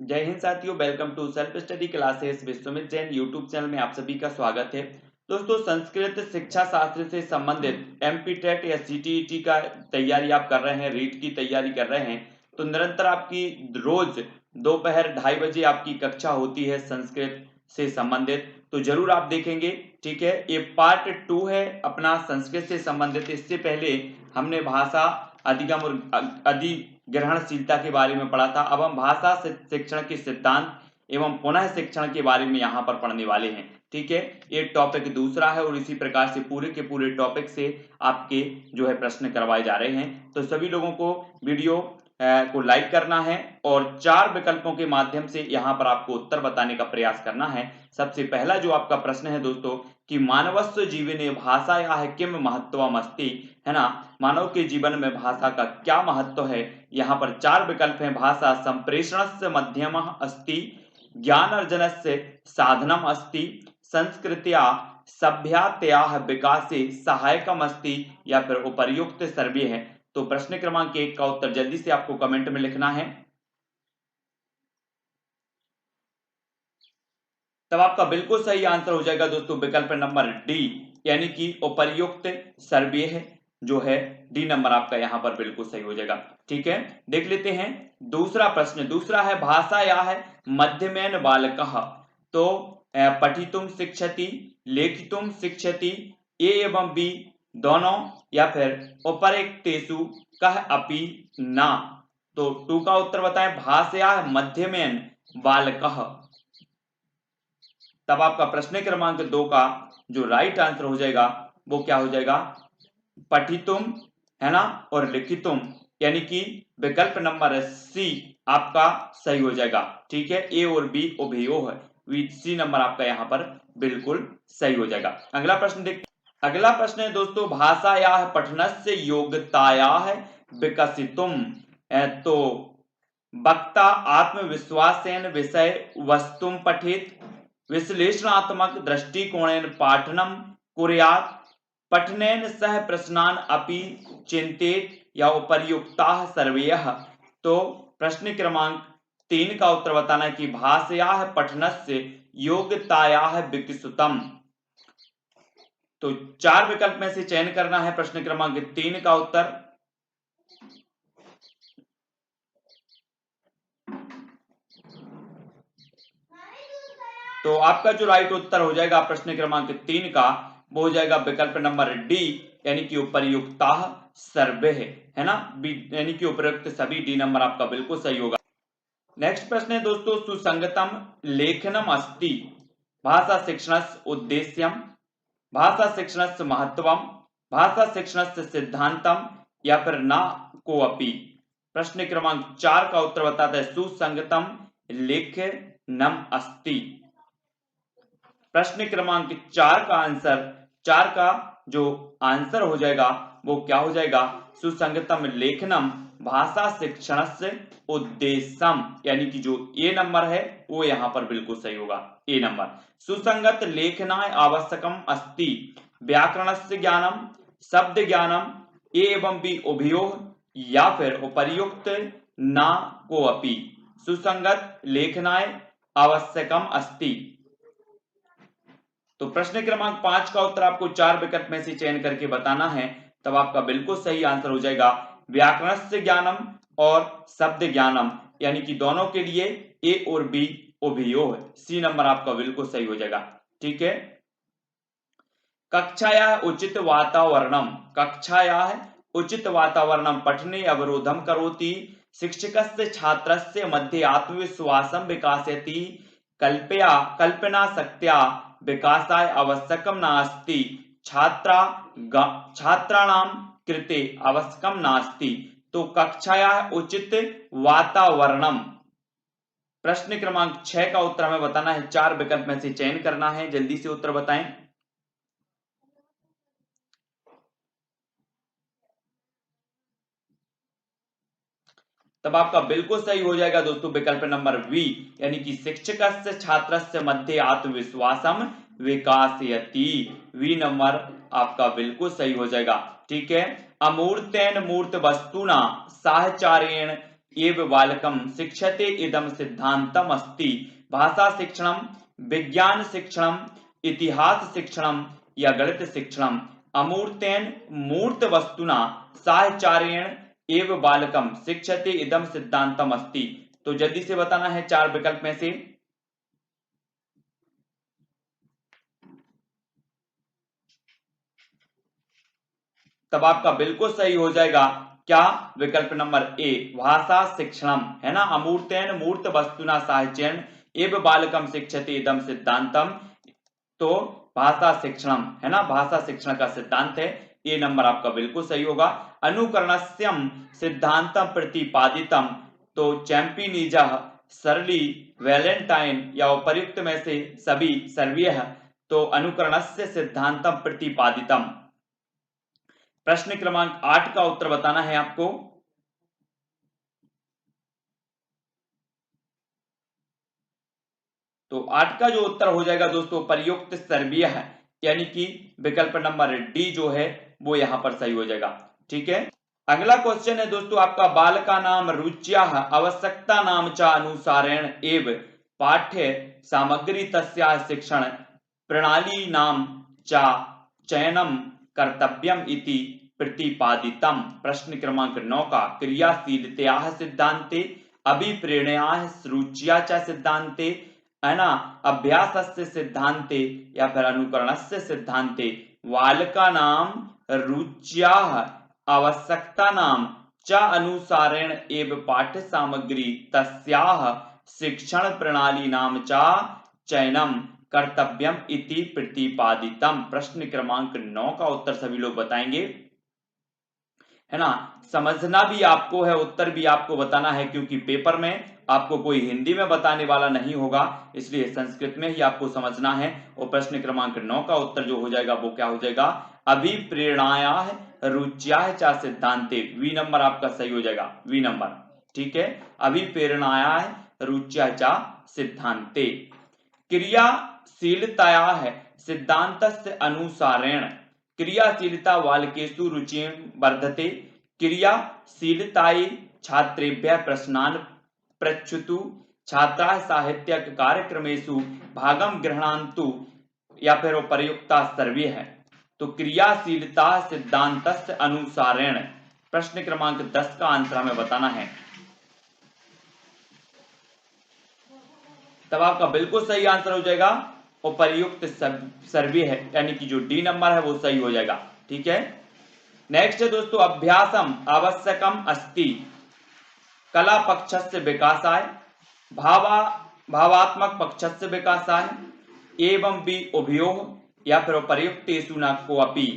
जय हिंद साथियों, welcome to self study classes Vishwamit Jain YouTube channel में आप सभी का स्वागत है। दोस्तों, संस्कृत शिक्षा शास्त्र से संबंधित एमपी टेट या सीटीईटी का तैयारी आप कर रहे हैं, रीट की तैयारी कर रहे हैं, तो निरंतर आपकी रोज दोपहर 2:30 बजे आपकी कक्षा होती है संस्कृत से संबंधित, तो जरूर आप देखेंगे। ठीक है, ये पार्ट 2 है अपना संस्कृत से संबंधित। इससे पहले हमने भाषा अधिगम और अधिग्रहणशीलता के बारे में पढ़ा था। अब हम भाषा शिक्षण के सिद्धांत एवं पुनः शिक्षण के बारे में यहाँ पर पढ़ने वाले हैं। ठीक है, ये टॉपिक दूसरा है और इसी प्रकार से पूरे के पूरे टॉपिक से आपके जो है प्रश्न करवाए जा रहे हैं। तो सभी लोगों को वीडियो को लाइक करना है और 4 विकल्पों के माध्यम से यहाँ पर आपको उत्तर बताने का प्रयास करना है। सबसे पहला जो आपका प्रश्न है दोस्तों कि मानवस्य जीवने भाषायाः किम महत्वम अस्ति, है ना, मानव के जीवन में भाषा का क्या महत्व है। यहाँ पर 4 विकल्प हैं। भाषा संप्रेषणस्य माध्यमः अस्ति, ज्ञानार्जनस्य साधनम अस्ति, संस्कृत्या सभ्यतायाः विकासे सहायकम अस्ति, या फिर उपर्युक्त सर्वे है। तो प्रश्न क्रमांक 1 का उत्तर जल्दी से आपको कमेंट में लिखना है। तब आपका बिल्कुल सही आंसर हो जाएगा दोस्तों विकल्प नंबर डी, यानी कि उपर्युक्त सर्वे है जो है डी नंबर आपका यहां पर बिल्कुल सही हो जाएगा। ठीक है, देख लेते हैं दूसरा प्रश्न। दूसरा है भाषा या है मध्यमेन बालकः, तो पठितुम शिक्षति, लेखितुम शिक्षति, ए एवं बी दोनों, या फिर उपरिक्तेषु कह अपि ना। तो 2 का उत्तर बताएं, भाषया मध्यमेन बालकः। तब आपका प्रश्न क्रमांक 2 का जो राइट आंसर हो जाएगा वो क्या हो जाएगा, पठितुम, है ना, और लिखितुम, यानी कि विकल्प नंबर सी आपका सही हो जाएगा। ठीक है, ए और बी उभयोः है, सी नंबर आपका यहाँ पर बिल्कुल सही हो जाएगा। अगला प्रश्न देखते हैं। अगला प्रश्न है दोस्तों, भाषायाः पठनस्य योग्यतायाः विकसितुम, तो वक्ता आत्मविश्वासेन विषय वस्तुं पठेत, विश्लेषणात्मक दृष्टिकोणेन पाठनम कुर्यात्, पठनेन सह प्रश्नान अपि चिंतेत, या उपर्युक्ताः सर्वेयः। तो प्रश्न क्रमांक 3 का उत्तर बताना है कि भाषयाः पठनस्य योग्यतायाः विकसितम। तो 4 विकल्प में से चयन करना है प्रश्न क्रमांक 3 का उत्तर। तो आपका जो राइट उत्तर हो जाएगा प्रश्न क्रमांक 3 का वो हो जाएगा विकल्प नंबर डी, यानी कि उपर्युक्ताः सर्वे है ना, यानी कि उपयुक्त सभी, डी नंबर आपका बिल्कुल सही होगा। नेक्स्ट प्रश्न है दोस्तों, सुसंगतम लेखनम अस्ति, भाषा शिक्षणस्य उद्देश्यम, भाषा शिक्षणस्य महत्वम, भाषा शिक्षणस्य सिद्धांतम, या फिर ना को अपि। प्रश्न क्रमांक 4 का उत्तर बताता है सुसंगतम लेखनम अस्ति। प्रश्न क्रमांक 4 का आंसर, 4 का जो आंसर हो जाएगा वो क्या हो जाएगा, सुसंगतम लेखनम भाषा शिक्षणस्य उद्देश्यम, यानी कि जो ए नंबर है वो यहां पर बिल्कुल सही होगा, ए नंबर। सुसंगत लेखनाय आवश्यकम अस्ति, व्याकरणस्य ज्ञानम, शब्द ज्ञानम, ए एवं बी उभयोः, या फिर उपर्युक्त ना को अपि। सुसंगत लेखनाय आवश्यकम अस्ति। तो प्रश्न क्रमांक 5 का उत्तर आपको 4 विकल्प में से चयन करके बताना है। तब आपका बिल्कुल सही आंसर हो जाएगा व्याकरणस्य ज्ञानम और शब्द ज्ञानम, यानी कि दोनों के लिए ए और बी उभयोः, सी नंबर आपका बिल्कुल सही हो जाएगा। ठीक है, कक्षायाः उचित वातावरणम, कक्षायाः उचित वातावरणम पठने अवरोधम करोति, शिक्षकस्य छात्रस्य मध्ये आत्मविश्वासं विकासयति, कल्पना शक्त्या विकासाय आवश्यकम नास्ति, छात्राणां कृते आवश्यकम नास्ति। तो कक्षायाः उचित वातावरणम, प्रश्न क्रमांक 6 का उत्तर हमें बताना है। 4 विकल्प में से चयन करना है, जल्दी से उत्तर बताएं। तब आपका बिल्कुल सही हो जाएगा दोस्तों विकल्प नंबर वी, यानी कि शिक्षकस्य छात्रस्य मध्ये आत्मविश्वासम विकासयति, वी नंबर आपका बिल्कुल सही हो जाएगा। ठीक है, अमूर्तेन मूर्त वस्तुना साहचारेण एव बालकं शिक्षते इदं सिद्धान्तम् अस्ति। भाषा शिक्षणं, विज्ञान शिक्षणं, इतिहास शिक्षणं या गणित शिक्षणं अमूर्तेन मूर्त वस्तुना साहचर्येण एव बालकं शिक्षते इदं सिद्धान्तम् अस्ति। तो जल्दी से बताना है चार विकल्प में से। तब आपका बिल्कुल सही हो जाएगा क्या, विकल्प नंबर ए भाषा शिक्षणम, है ना। अमूर्तेन मूर्त वस्तुना साहचर्येण एव बालकम शिक्षते इदम सिद्धांतम, तो भाषा शिक्षणम, है ना, भाषा शिक्षण का सिद्धांत है। ए नंबर आपका बिल्कुल सही होगा। अनुकरणस्यम सिद्धांतम प्रतिपादितम, तो चैंपियनिजा, सरली, वैलेंटाइन या उपर्युक्त में से सभी सर्वीय, तो अनुकरणस्य सिद्धांतम प्रतिपादितम। प्रश्न क्रमांक 8 का उत्तर बताना है आपको। तो 8 का जो उत्तर हो जाएगा दोस्तों प्रयुक्त सर्वीय है, यानी कि विकल्प नंबर डी जो है वो यहां पर सही हो जाएगा। ठीक है, अगला क्वेश्चन है दोस्तों आपका, बाल का नाम रुच्या आवश्यकता नाम च अनुसारेण एव पाठ्य सामग्री तस्या शिक्षण प्रणाली नाम च चयनम कर्तव्यम इति प्रतिपादितम। प्रश्न क्रमांक 9 का, क्रियाशीलतया सिद्धांते, अभिप्रेरणया रुच्या च सिद्धांते, है ना, अभ्यासस्य सिद्धांते या फिर अनुकरणस्य सिद्धांते बालका नाम रुच्या आवश्यकता नाम च अनुसारेण एव पाठ्य सामग्री तस्याः शिक्षण प्रणाली नाम च चयनम कर्तव्यम इति प्रतिपादितम। प्रश्न क्रमांक 9 का उत्तर सभी लोग बताएंगे, है ना। समझना भी आपको है, उत्तर भी आपको बताना है, क्योंकि पेपर में आपको कोई हिंदी में बताने वाला नहीं होगा, इसलिए संस्कृत में ही आपको समझना है। और प्रश्न क्रमांक 9 का उत्तर जो हो जाएगा वो क्या हो जाएगा, अभिप्रेरणाया रुच्या च सिद्धांते। वी नंबर आपका सही हो जाएगा, वी नंबर। ठीक है, अभिप्रेरणाया रुच्या च सिद्धांते। क्रियाशीलताया सिद्धांतस्य अनुसारेण, क्रियाशीलता बालकेषु रुचिं वर्धते, क्रियाशीलतायै छात्रेभ्यः प्रश्नान् पृच्छतु, छात्राः साहित्यिक कार्यक्रमेषु भागं गृह्णन्तु या फिर प्रयुक्ता सर्वे है। तो क्रियाशीलता सिद्धांतस्य अनुसारेण, प्रश्न क्रमांक 10 का आंसर हमें बताना है। तब आपका बिल्कुल सही आंसर हो जाएगा उपर्युक्त सर्वे है, यानी कि जो डी नंबर है वो सही हो जाएगा। ठीक है, नेक्स्ट है दोस्तों, अभ्यासम आवश्यकम अस्ति कला पक्षस्य विकासाय, भावात्मक पक्षस्य विकासाय, एवं भी उभयोः या फिर प्रयुक्तेषु न कोऽपि।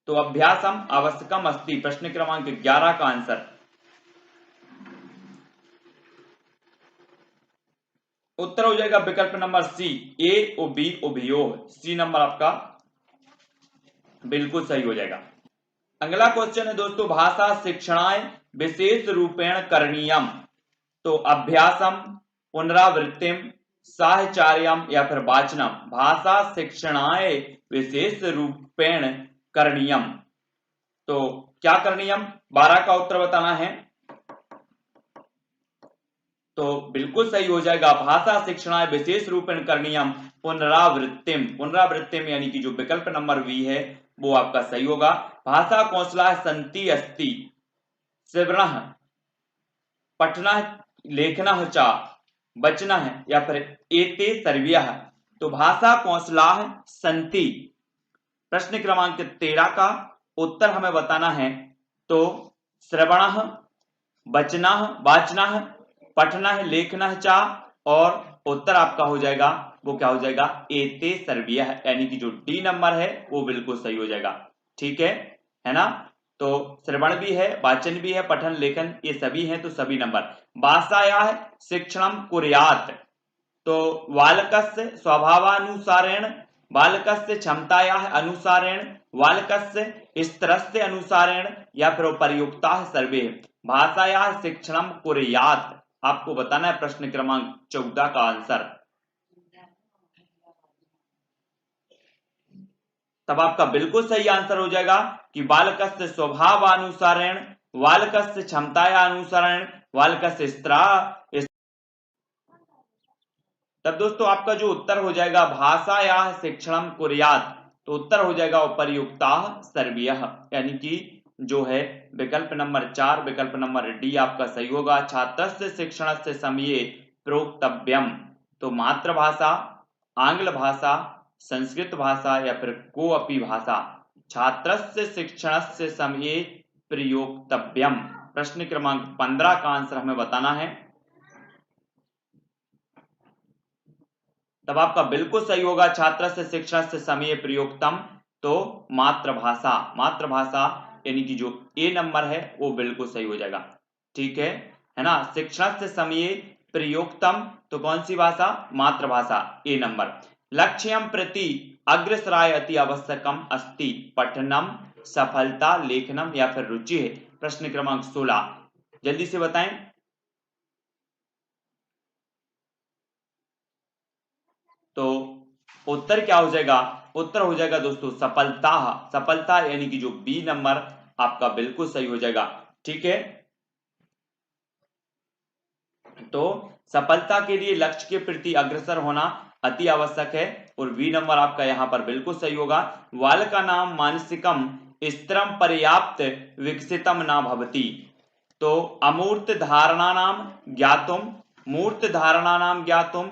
तो अभ्यासम आवश्यकम अस्ति, प्रश्न क्रमांक 11 का आंसर उत्तर हो जाएगा विकल्प नंबर सी, ए और बी उभयोः। सी नंबर आपका बिल्कुल सही हो जाएगा। अगला क्वेश्चन है दोस्तों, भाषा शिक्षणाय विशेष रूपेण करणीयम, तो अभ्यासम, पुनरावृत्तिम, साहचर्यम या फिर वाचनम। भाषा शिक्षणाय विशेष रूपेण करणीयम, तो क्या करणीयम, 12 का उत्तर बताना है। तो बिल्कुल सही हो जाएगा, भाषा शिक्षणाय विशेष रूपेण करणीयम पुनरावृत्तिम। पुनरावृत्तिम यानी कि जो विकल्प नंबर बी है वो आपका सही होगा। भाषा कौशला संति अस्ति श्रवणः, पठनः, लेखनः च, वचनः या फिर एते सर्वयः। तो भाषा कौशला संति, प्रश्न क्रमांक 13 का उत्तर हमें बताना है। तो श्रवणः, वचनः, वाचनः, पठनः, लेखनः च, और उत्तर आपका हो जाएगा वो क्या हो जाएगा, एते सर्वयः, यानी कि जो डी नंबर है वो बिल्कुल सही हो जाएगा। ठीक है ना। तो श्रवण भी है, वाचन भी है, पठन लेखन ये सभी हैं, तो सभी नंबर। भाषायाः शिक्षणं कुर्यात्, तो बालकस्य स्वभावानुसारेण, बालकस्य क्षमतायाः अनुसारेण, बालकस्य स्तरस्य अनुसारेण या फिर प्रयुक्ताः सर्वे। भाषायाः शिक्षणं कुर्यात् आपको बताना है प्रश्न क्रमांक 14 का आंसर। तब आपका बिल्कुल सही आंसर हो जाएगा कि बालकस्य स्वभावानुसारेण, बालकस्य क्षमतायानुसारेण, वाल्कस्त्रा। तब दोस्तों आपका जो उत्तर हो जाएगा भाषायाः शिक्षणं कुर्यात्, तो उत्तर हो जाएगा उपर्युक्ताः सर्वैः, यानी कि जो है विकल्प नंबर 4, विकल्प नंबर डी आपका सही होगा। छात्रस्य शिक्षणस्य समये प्रोक्तव्यम, तो मातृभाषा, आंग्ल भाषा, संस्कृत भाषा या फिर कोअपि भाषा। छात्रस्य शिक्षणस्य समये प्रयोक्तव्यम, प्रश्न क्रमांक 15 का आंसर हमें बताना है। तब आपका बिल्कुल सही होगा छात्रस्य शिक्षणस्य समये प्रयोक्तम, तो मातृभाषा, मातृभाषा यानी कि जो ए नंबर है वो बिल्कुल सही हो जाएगा। ठीक है ना। शिक्षणस्य समये प्रयोक्तम, तो कौन सी भाषा, मातृभाषा, ए नंबर। लक्ष्यं प्रति अग्रसराय अति आवश्यकम अस्ति, पठनम, सफलता, लेखनम या फिर रुचि है। प्रश्न क्रमांक 16 जल्दी से बताएं। तो उत्तर क्या हो जाएगा, उत्तर हो जाएगा दोस्तों सफलता, सफलता यानी कि जो बी नंबर आपका बिल्कुल सही हो जाएगा। ठीक है, तो सफलता के लिए लक्ष्य के प्रति अग्रसर होना अति आवश्यक है, और बी नंबर आपका यहां पर बिल्कुल सही होगा। वाल का नाम मानसिकम स्थिरम पर्याप्त विकसितम ना भवति, तो अमूर्त धारणा नाम ज्ञातुम, मूर्त धारणा नाम ज्ञातुम,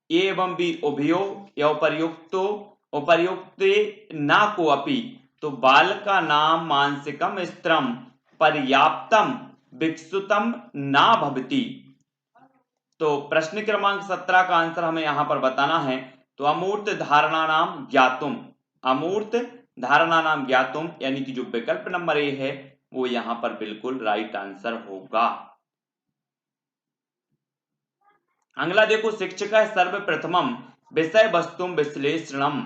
एवं बी उभयो या उपर्युक्तो उपर्युक्ते ना को अपि, तो बाल का नाम मानसिकम स्थिरम पर्याप्तम विकसितम ना भवति। तो प्रश्न क्रमांक 17 का आंसर हमें यहां पर बताना है। तो अमूर्त धारणा नाम ज्ञातुम, अमूर्त धारणा नाम ज्ञातुम यानी कि जो विकल्प नंबर ए है वो यहां पर बिल्कुल राइट आंसर होगा। अगला देखो, शिक्षक सर्वप्रथमम विषय वस्तु विश्लेषणम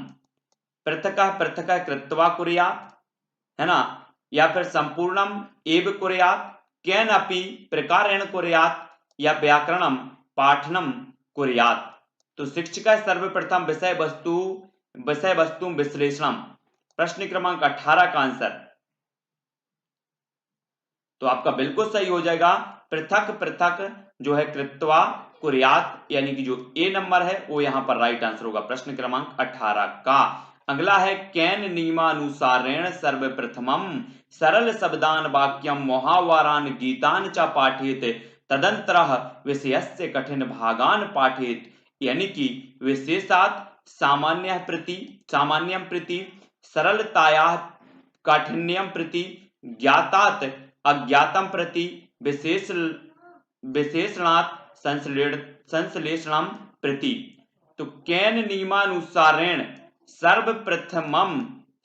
पृथक पृथक कृत्वा कुर्यात्, है ना, या फिर संपूर्णम एव कुर्यात्, केन अपि प्रकारेण कुर्यात्, या व्याकरणम पाठनम कुर्यात्। तो शिक्षक सर्वप्रथम विषय वस्तु विश्लेषणम, प्रश्न क्रमांक 18 का आंसर तो आपका बिल्कुल सही हो जाएगा। पृथक पृथक जो है कृत्वा कुर्यात्, यानी कि जो ए नंबर है वो यहां पर राइट आंसर होगा प्रश्न क्रमांक 18 का। अगला है कैन नियमानुसारेण सर्वप्रथमम सरल शब्दान वाक्यम मुहावरान गीतान च पाठेत, तदंतरः विषयस्य कठिन भागान पाठेत, यानी कि विशेषात सामान्यं प्रति सरलताया काठिन्यम प्रति ज्ञातात अज्ञातम प्रति विशेषणात् संश्लेषणम प्रति। तो केन नियमानुसारेण सर्वप्रथमम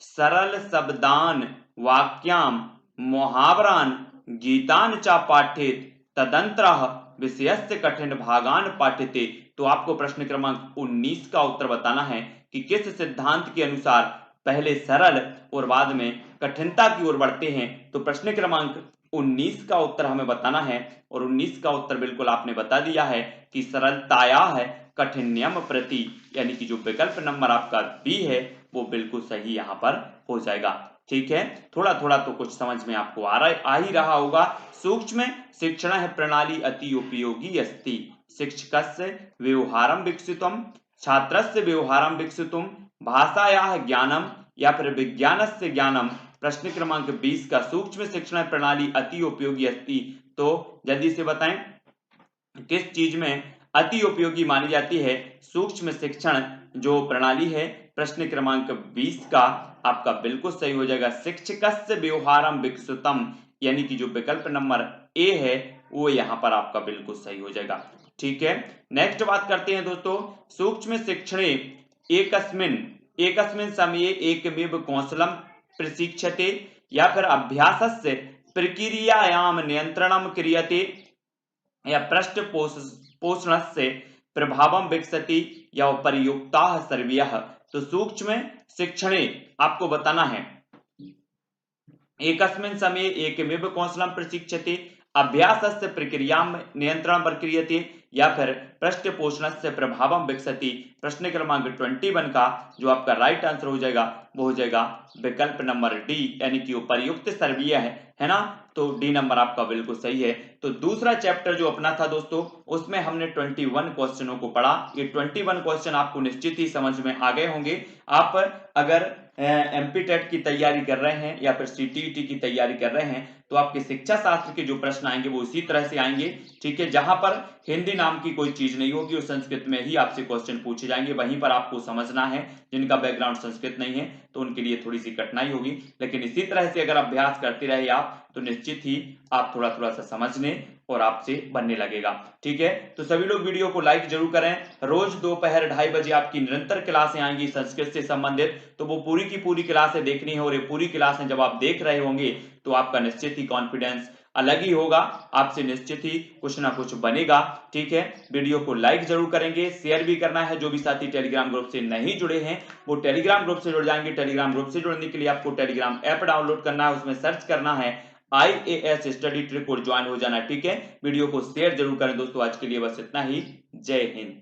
सरल शब्दान वाक्याम मुहावरान गीतान च पाठेत, तदंतरः विषयस्य कठिन भागान पाठ्यते। तो आपको प्रश्न क्रमांक 19 का उत्तर बताना है कि किस सिद्धांत के अनुसार पहले सरल और बाद में कठिनता की ओर बढ़ते हैं। तो प्रश्न क्रमांक 19 का उत्तर हमें बताना है, और 19 का उत्तर बिल्कुल आपने बता दिया है कि सरलताया है कठिन्यम प्रति, यानी कि जो विकल्प नंबर आपका बी है वो बिल्कुल सही यहां पर हो जाएगा। ठीक है, थोड़ा थोड़ा तो कुछ समझ में आपको आ ही रहा होगा। सूक्ष्म शिक्षण प्रणाली अति उपयोगी अस्ति, शिक्षकस्य व्यवहारं विकसितुम, छात्रस्य व्यवहारं विकसितुम, भाषायाः ज्ञानम या फिर विज्ञानस्य ज्ञानम। प्रश्न क्रमांक 20 का सूक्ष्म शिक्षण प्रणाली अति उपयोगी अस्ति, तो जल्दी से बताएं किस चीज में अति उपयोगी मानी जाती है सूक्ष्म शिक्षण जो प्रणाली है। प्रश्न क्रमांक 20 का आपका बिल्कुल सही हो जाएगा शिक्षकस्य व्यवहारम विकसितम, यानी कि जो विकल्प नंबर ए है वो यहां पर आपका बिल्कुल सही हो जाएगा। ठीक है, नेक्स्ट बात करते हैं दोस्तों, सूक्ष्म शिक्षणे एकस्मिन् समये एकमेव कौशलम प्रशिक्षते, या फिर अभ्यासस्य प्रक्रियायाम नियंत्रणम क्रियते, या पृष्ठ पोषणस्य प्रभावम विकसति, या उपर्युक्ताः सर्वैः। तो सूक्ष्म शिक्षणे आपको बताना है एकस्मिन् समये एकमेव कौशलम प्रशिक्षते, अभ्यासस्य प्रक्रियाम नियंत्रण प्रक्रियते, या फिर पृष्ठ पोषणस्य प्रभावम विकसति। प्रश्न क्रमांक 21 का जो आपका राइट आंसर हो जाएगा वो हो जाएगा विकल्प नंबर डी, यानी कि उपर्युक्त सर्वैः है ना। तो डी नंबर आपका बिल्कुल सही है। तो दूसरा चैप्टर जो अपना था दोस्तों, उसमें हमने 21 क्वेश्चनों को पढ़ा। ये 21 क्वेश्चन आपको निश्चित ही समझ में आ गए होंगे। आप अगर एमपी टेट की तैयारी कर रहे हैं या फिर सीटीईटी की तैयारी कर रहे हैं तो आपके शिक्षा शास्त्र के जो प्रश्न आएंगे वो इसी तरह से आएंगे, ठीक है, जहां पर हिंदी नाम की कोई चीज नहीं होगी और संस्कृत में ही आपसे क्वेश्चन पूछे जाएंगे, वहीं पर आपको समझना है। जिनका बैकग्राउंड संस्कृत नहीं है तो उनके लिए थोड़ी सी कठिनाई होगी, लेकिन इसी तरह से अगर अभ्यास करते रहे आप तो निश्चित ही आप थोड़ा थोड़ा सा समझने और आपसे बनने लगेगा, ठीक है। तो सभी लोग वीडियो को लाइक जरूर करें। रोज दोपहर 2:30 बजे आपकी निरंतर क्लासें आएंगी संस्कृत से संबंधित, तो वो पूरी की पूरी क्लासें देखनी है और ये पूरी क्लासें जब आप देख रहे होंगे तो आपका निश्चित ही कॉन्फिडेंस अलग ही होगा, आपसे निश्चित ही कुछ ना कुछ बनेगा, ठीक है। वीडियो को लाइक जरूर करेंगे, शेयर भी करना है। जो भी साथी टेलीग्राम ग्रुप से नहीं जुड़े हैं वो टेलीग्राम ग्रुप से जुड़ जाएंगे। टेलीग्राम ग्रुप से जुड़ने के लिए आपको टेलीग्राम ऐप डाउनलोड करना है, उसमें सर्च करना है IAS स्टडी ट्रिक और ज्वाइन हो जाना, ठीक है। वीडियो को शेयर जरूर करें दोस्तों। आज के लिए बस इतना ही। जय हिंद।